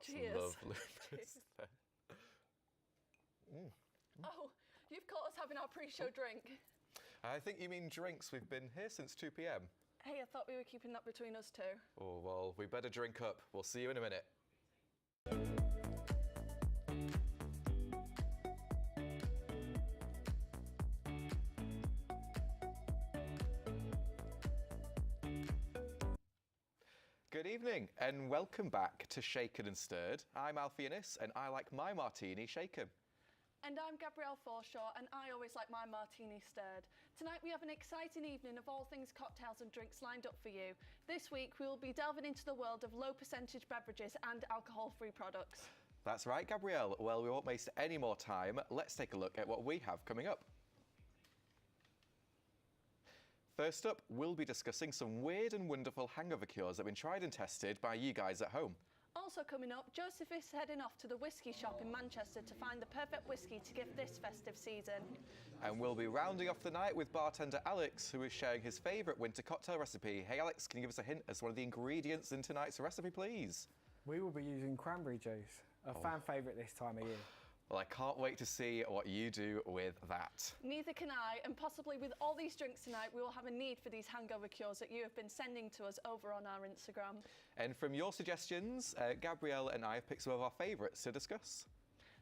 Lots Cheers. of love, Lupus. Oh, you've caught us having our pre-show drink. I think you mean drinks. We've been here since 2 p.m. Hey, I thought we were keeping that between us two. Oh, well, we better drink up. We'll see you in a minute. Good evening and welcome back to Shaken and Stirred. I'm Alfie Innes and I like my martini shaken. And I'm Gabrielle Forshaw, and I always like my martini stirred. Tonight we have an exciting evening of all things cocktails and drinks lined up for you. This week we will be delving into the world of low percentage beverages and alcohol-free products. That's right, Gabrielle. Well, we won't waste any more time. Let's take a look at what we have coming up. First up, we'll be discussing some weird and wonderful hangover cures that have been tried and tested by you guys at home. Also coming up, Joseph is heading off to the whisky shop in Manchester to find the perfect whisky to give this festive season. And we'll be rounding off the night with bartender Alex, who is sharing his favourite winter cocktail recipe. Hey Alex, can you give us a hint as to one of the ingredients in tonight's recipe, please? We will be using cranberry juice, a fan favourite this time of year. Well, I can't wait to see what you do with that. Neither can I, and possibly with all these drinks tonight, we will have a need for these hangover cures that you have been sending to us over on our Instagram. And from your suggestions, Gabrielle and I have picked some of our favourites to discuss.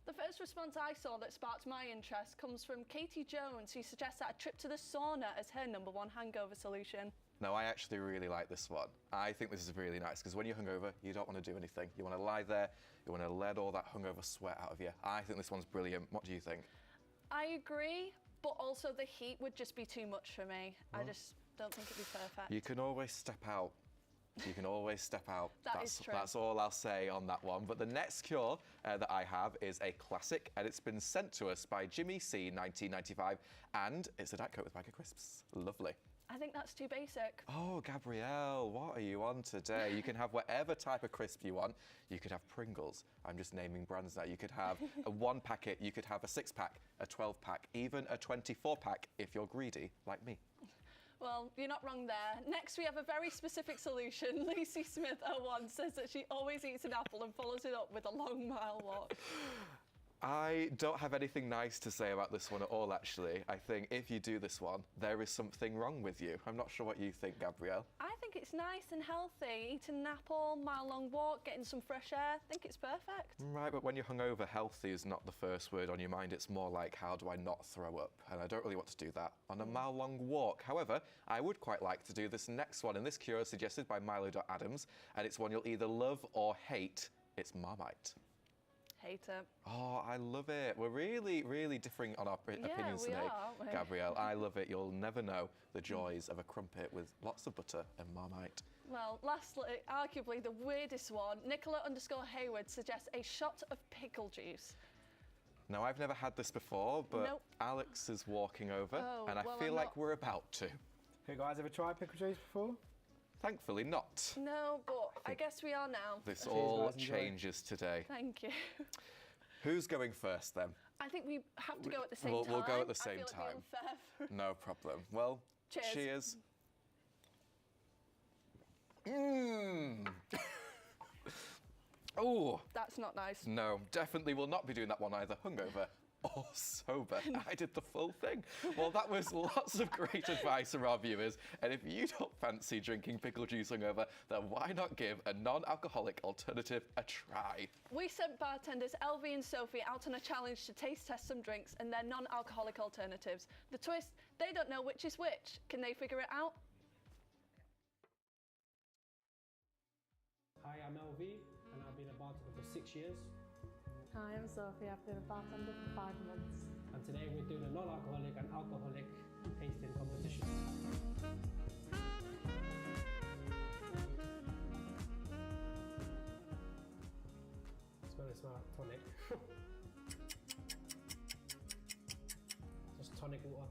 The first response I saw that sparked my interest comes from Katie Jones, who suggests that a trip to the sauna as her #1 hangover solution. No, I actually really like this one. I think this is really nice because when you're hungover, you don't want to do anything. You want to lie there, you want to let all that hungover sweat out of you. I think this one's brilliant. What do you think? I agree, but also the heat would just be too much for me. I just don't think it'd be perfect. You can always step out. You can always step out. Is true. That's all I'll say on that one. But the next cure that I have is a classic, and it's been sent to us by Jimmy C, 1995, and it's a Diet Coke with a bag of crisps. Lovely. I think that's too basic. Oh, Gabrielle, what are you on today? You can have whatever type of crisp you want. You could have Pringles. I'm just naming brands now. You could have a 1 packet. You could have a 6-pack, a 12-pack, even a 24-pack if you're greedy, like me. Well, you're not wrong there. Next, we have a very specific solution. Lucy Smith 01 says that she always eats an apple and follows it up with a long mile walk. I don't have anything nice to say about this one at all, actually. I think if you do this one, there is something wrong with you. I'm not sure what you think, Gabrielle. I think it's nice and healthy. Eating an apple, mile-long walk, getting some fresh air. I think it's perfect. Right, but when you're hungover, healthy is not the first word on your mind. It's more like, how do I not throw up? And I don't really want to do that on a mile-long walk. However, I would quite like to do this next one. And this cure is suggested by Milo.Adams. And it's one you'll either love or hate. It's Marmite. Hate it. Oh, I love it. We're really, really differing on our opinions we today, are, aren't we? Gabrielle. I love it. You'll never know the joys of a crumpet with lots of butter and Marmite. Well, lastly, arguably the weirdest one, Nicola_Hayward suggests a shot of pickle juice. Now, I've never had this before, but Nope. Alex is walking over, and I well, feel I'm like not- we're about to. Hey guys, ever tried pickle juice before? Thankfully not. No, but I guess we are now. This Cheers, all guys, enjoy. changes today. Thank you. Who's going first, then? I think we have to go at the same We'll time. go at the same I feel time. It'd be unfair for... No problem. Well, Cheers. cheers. Mmm. Oh. That's not nice. No, definitely will not be doing that one either, hungover or sober. I did the full thing. Well, that was lots of great advice from our viewers. And if you don't fancy drinking pickle juice hungover, then why not give a non-alcoholic alternative a try? We sent bartenders Elvie and Sophie out on a challenge to taste test some drinks and their non-alcoholic alternatives. The twist, they don't know which is which. Can they figure it out? Hi, I'm LV, and I've been a bartender for 6 years. Hi, I'm Sophie. I've been a bartender for 5 months. And today we're doing a non-alcoholic and alcoholic tasting competition. Smell like tonic. Just tonic water.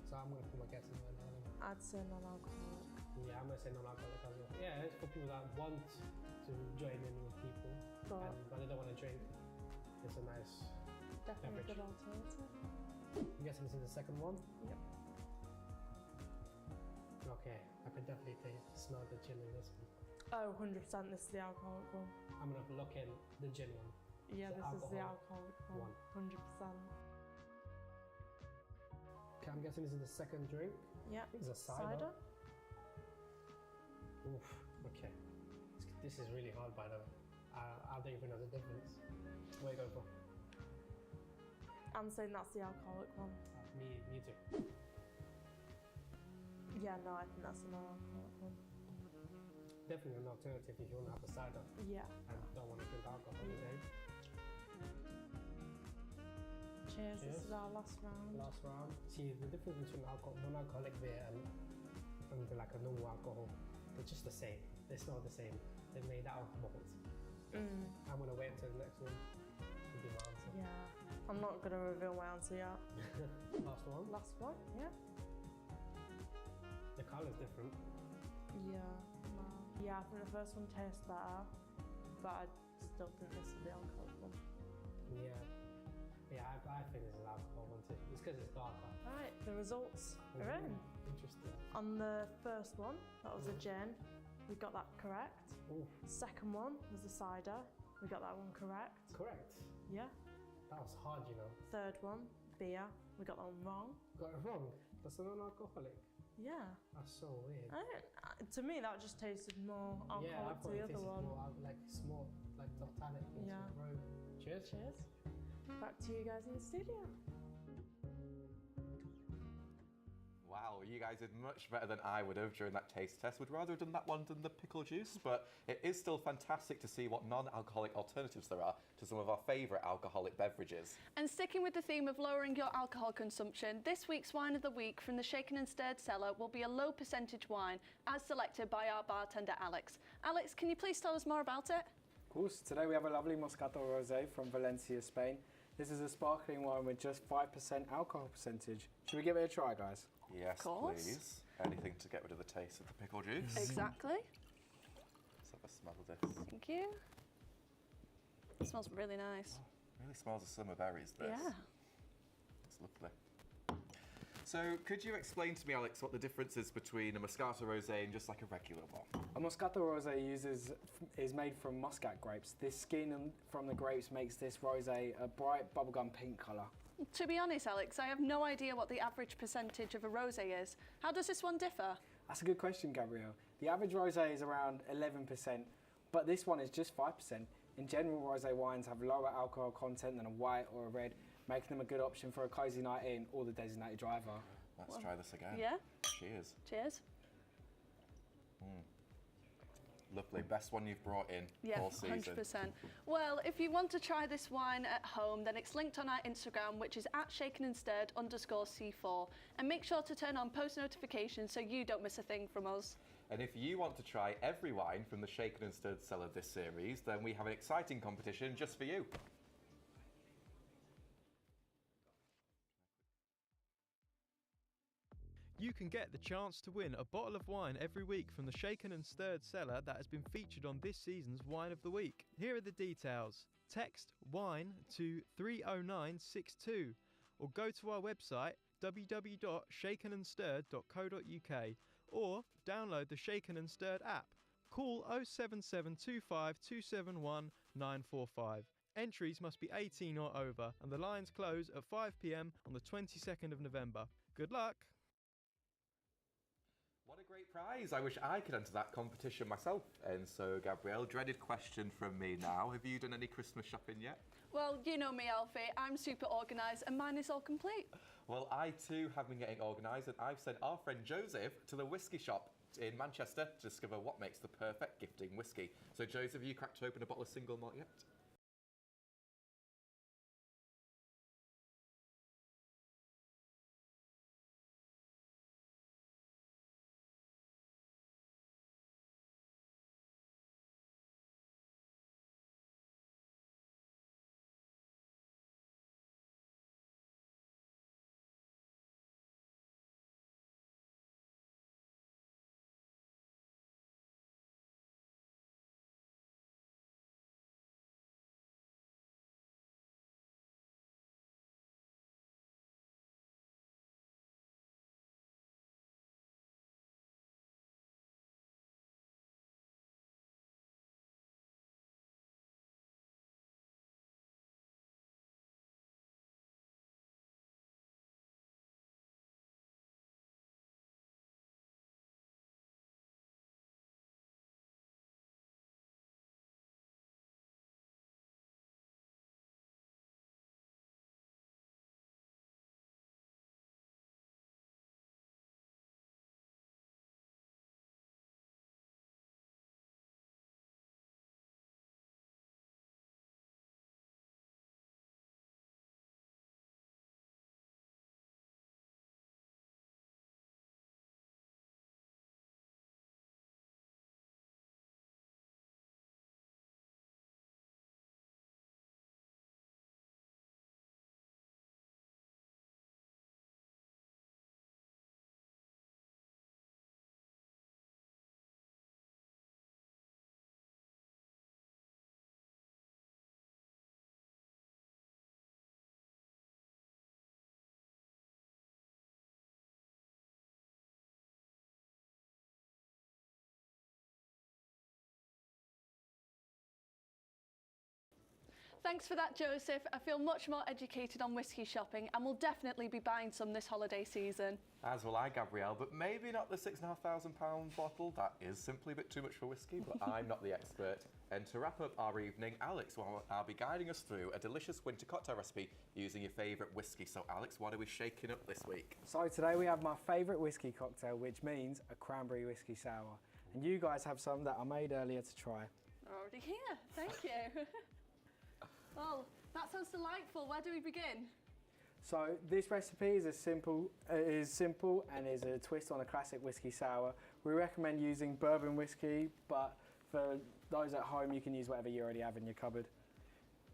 So I'm going to put my guess in there now. I'd say non-alcoholic. Yeah, I'm going to say non-alcoholic as well. Yeah, it's for people that want to join in with people, but they don't want to drink. It's a nice Definitely a beverage. good alternative. I'm guessing this is the second one? Yep. Okay, I can definitely smell the gin in this one. Oh, 100% this is the alcoholic one. I'm gonna look in the gin one. Yeah, The this is the alcoholic alcoholic one. 100%. Okay, I'm guessing this is the second drink. Yeah. It's a cider. Oof, okay. This is really hard, by the way. I don't even know the difference. What are you going for? I'm saying that's the alcoholic one. Me too. Yeah, no, I think that's an alcoholic one. Definitely an alternative if you want to have a cider Yeah. and don't want to drink alcohol today. Cheers. This Cheers. is our last round. Last round. See, the difference between non-alcoholic beer and like a normal alcohol, they're just the same. They smell the same. They're made out of malt. I'm gonna wait until the next one to give my answer. Yeah. I'm not going to reveal my answer yet. Last one. Last one? Yeah. The colour's different. Yeah. No. Yeah, I think the first one tastes better, but I still think this is the alcoholic one. Yeah. Yeah, I think this is alcohol one too. It's because it's darker. Right, the results are in. Interesting. On the first one, that was a gin. We got that correct. Ooh. Second one was a cider. We got that one correct. Correct. Yeah. That was hard, you know. Third one, beer. We got that one wrong. Got it wrong. That's a non-alcoholic. Yeah. That's so weird. To me, that just tasted more Yeah, I alcoholic to thought the it other tasted one. more like small, like tonic. Yeah. Cheers. Cheers. Back to you guys in the studio. Wow, you guys did much better than I would have during that taste test. Would rather have done that one than the pickle juice, but it is still fantastic to see what non-alcoholic alternatives there are to some of our favourite alcoholic beverages. And sticking with the theme of lowering your alcohol consumption, this week's wine of the week from the Shaken and Stirred cellar will be a low percentage wine, as selected by our bartender Alex. Alex, can you please tell us more about it? Of course, today we have a lovely Moscato Rosé from Valencia, Spain. This is a sparkling wine with just 5% alcohol percentage. Should we give it a try, guys? Yes, course. please. Anything to get rid of the taste of the pickle juice. Exactly. Let's have a smell of this. Thank you. It smells really nice. Really smells of summer berries, this. Yeah. It's lovely. So, could you explain to me, Alex, what the difference is between a Moscato Rosé and just like a regular one? A Moscato Rosé is made from muscat grapes. This skin from the grapes makes this rosé a bright bubblegum pink colour. To be honest, Alex, I have no idea what the average percentage of a rosé is. How does this one differ? That's a good question, Gabrielle. The average rosé is around 11%, but this one is just 5%. In general, rosé wines have lower alcohol content than a white or a red, making them a good option for a cosy night in or the designated driver. Let's try this again. Yeah? Cheers. Cheers. Lovely. Best one you've brought in all season. 100%. Well, if you want to try this wine at home, then it's linked on our Instagram, which is @shakenandstirred_C4. And make sure to turn on post notifications so you don't miss a thing from us. And if you want to try every wine from the Shaken and Stirred cellar this series, then we have an exciting competition just for you. You can get the chance to win a bottle of wine every week from the Shaken and Stirred cellar that has been featured on this season's Wine of the Week. Here are the details. Text WINE to 30962 or go to our website www.shakenandstirred.co.uk or download the Shaken and Stirred app. Call 07725 271 945. Entries must be 18 or over and the lines close at 5 p.m. on the 22nd of November. Good luck! What a great prize. I wish I could enter that competition myself. And so, Gabrielle, dreaded question from me now. Have you done any Christmas shopping yet? Well, you know me, Alfie. I'm super organised and mine is all complete. Well, I too have been getting organised and I've sent our friend Joseph to the whisky shop in Manchester to discover what makes the perfect gifting whisky. So, Joseph, have you cracked open a bottle of single malt yet? Thanks for that, Joseph. I feel much more educated on whisky shopping and will definitely be buying some this holiday season. As will I, Gabrielle, but maybe not the £6,500 bottle. That is simply a bit too much for whiskey, but I'm not the expert. And to wrap up our evening, Alex will be guiding us through a delicious winter cocktail recipe using your favourite whiskey. So, Alex, what are we shaking up this week? So today we have my favourite whiskey cocktail, which means a cranberry whiskey sour. And you guys have some that I made earlier to try. They're already here. Thank you. Well, that sounds delightful. Where do we begin? So this recipe is simple and is a twist on a classic whiskey sour. We recommend using bourbon whiskey, but for those at home, you can use whatever you already have in your cupboard.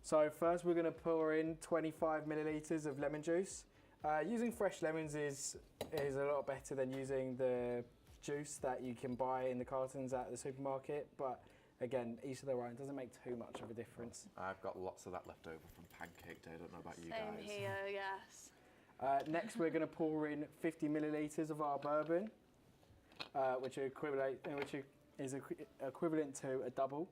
So first we're going to pour in 25 millilitres of lemon juice. Using fresh lemons is a lot better than using the juice that you can buy in the cartons at the supermarket, but again, each of their own, doesn't make too much of a difference. I've got lots of that left over from pancake day. I don't know about you guys. Same here, yes. Next, we're going to pour in 50 millilitres of our bourbon, which is equivalent to a double.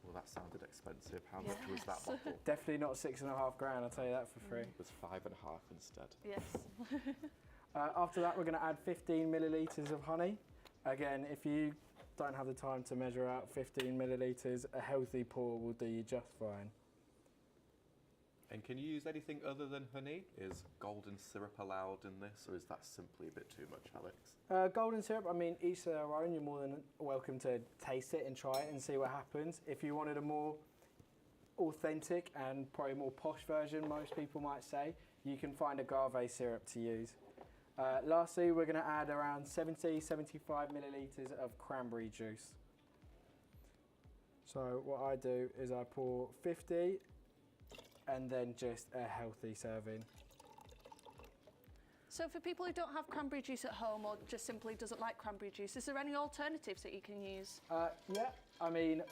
Well, that sounded expensive. How much was that Yes. bottle? Definitely not £6,500, I'll tell you that for free. It was 5.5 instead. Yes. After that, we're going to add 15 millilitres of honey. Again, if you don't have the time to measure out 15 millilitres, a healthy pour will do you just fine. And can you use anything other than honey? Is golden syrup allowed in this, or is that simply a bit too much, Alex? Golden syrup, I mean, each to their own. You're more than welcome to taste it and try it and see what happens. If you wanted a more authentic and probably more posh version, most people might say, you can find agave syrup to use. Lastly, we're going to add around 75 millilitres of cranberry juice. So what I do is I pour 50 and then just a healthy serving. So for people who don't have cranberry juice at home or just simply doesn't like cranberry juice, is there any alternatives that you can use? Yeah, I mean,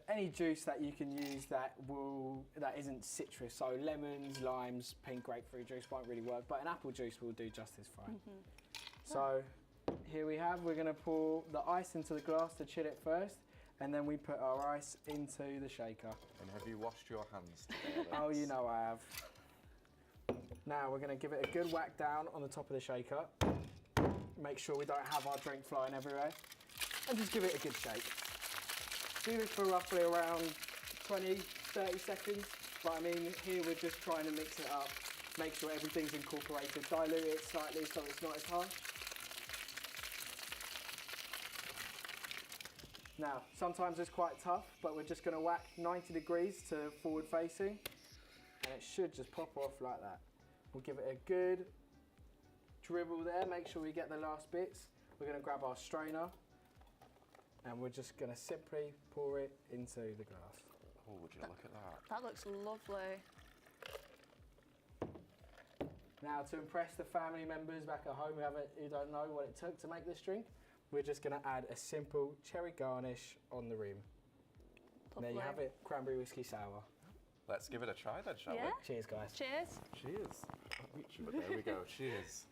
any juice that you can use that isn't citrus, so lemons, limes, pink grapefruit juice won't really work, but an apple juice will do just as fine. So here we have, we're going to pour the ice into the glass to chill it first, and then we put our ice into the shaker. And have you washed your hands today, Alex? Oh, you know I have. Now we're going to give it a good whack down on the top of the shaker. Make sure we don't have our drink flying everywhere. And just give it a good shake. Do this for roughly around 20, 30 seconds. But I mean, here we're just trying to mix it up. Make sure everything's incorporated. Dilute it slightly so it's not as harsh. Now, sometimes it's quite tough, but we're just going to whack 90 degrees to forward facing. And it should just pop off like that. We'll give it a good dribble there, make sure we get the last bits. We're going to grab our strainer and we're just going to simply pour it into the glass. Oh, would you look at that? That looks lovely. Now, to impress the family members back at home who don't know what it took to make this drink, we're just going to add a simple cherry garnish on the rim. And there you have it, cranberry whiskey sour. Let's give it a try then, shall Yeah. we? Cheers, guys. Cheers. Cheers. But there we go. Cheers.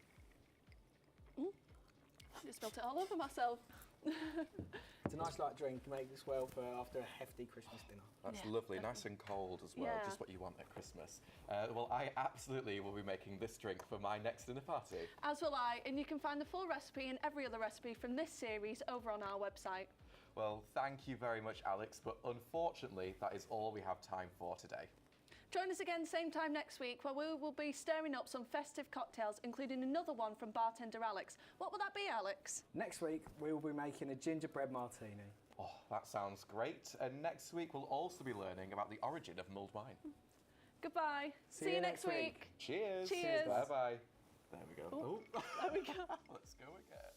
Just spilled it all over myself. It's a nice light drink, makes well for after a hefty Christmas dinner. That's Yeah, lovely, definitely. nice and cold as well, Yeah. just what you want at Christmas. Well, I absolutely will be making this drink for my next dinner party. As will I, and you can find the full recipe and every other recipe from this series over on our website. Well, thank you very much, Alex, but unfortunately, that is all we have time for today. Join us again same time next week where we will be stirring up some festive cocktails, including another one from bartender Alex. What will that be, Alex? Next week, we will be making a gingerbread martini. Oh, that sounds great. And next week, we'll also be learning about the origin of mulled wine. Goodbye. See you next week. Cheers. Cheers. Bye-bye. There we go. Oh, there we go. Let's go again.